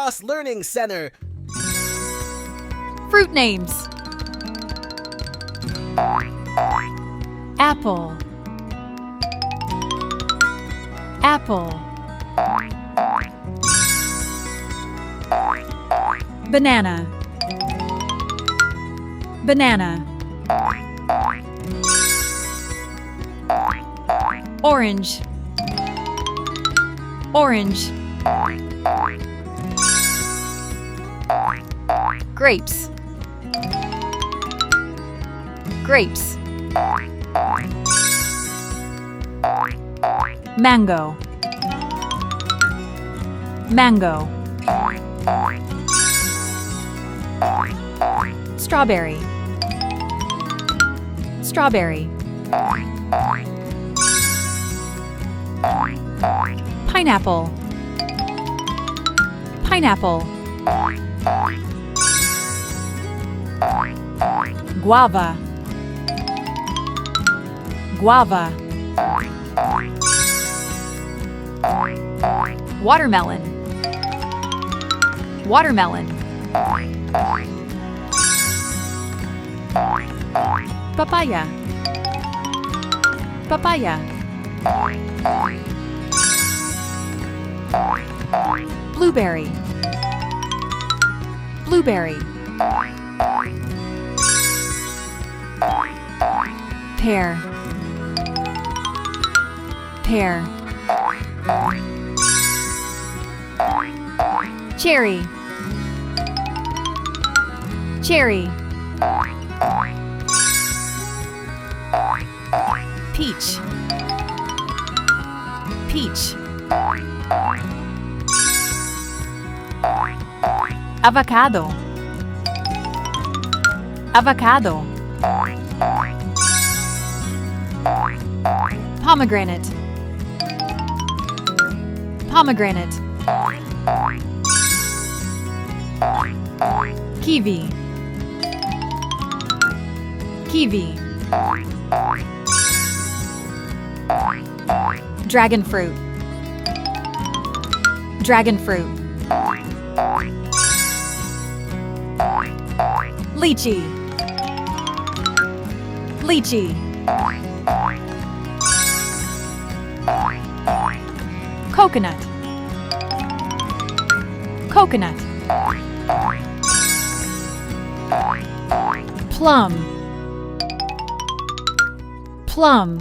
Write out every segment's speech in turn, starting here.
Cross Learning Center. Fruit names. Apple. Apple. Banana. Banana. Orange. Orange. Grapes. Grapes. Mango. Mango. Strawberry. Strawberry. Pineapple. Pineapple. Guava. Guava. Watermelon. Watermelon. Papaya. Papaya. Blueberry. Blueberry. Pear. Pear. Cherry. Cherry. Peach. Peach. Avocado. Avocado. Pomegranate. Pomegranate. Kiwi. Kiwi. Dragon fruit. Dragon fruit. Lychee. Lychee. Coconut. Coconut. Plum. Plum.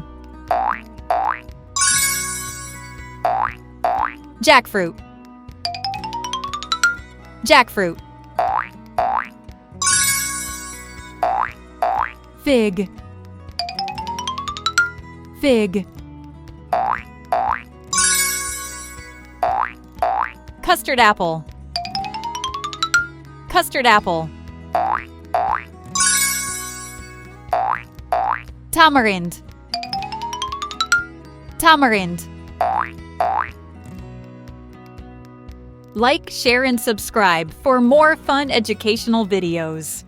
Jackfruit. Jackfruit. Fig. Fig. Custard apple. Custard apple. Tamarind. Tamarind. Like, share, and subscribe for more fun educational videos.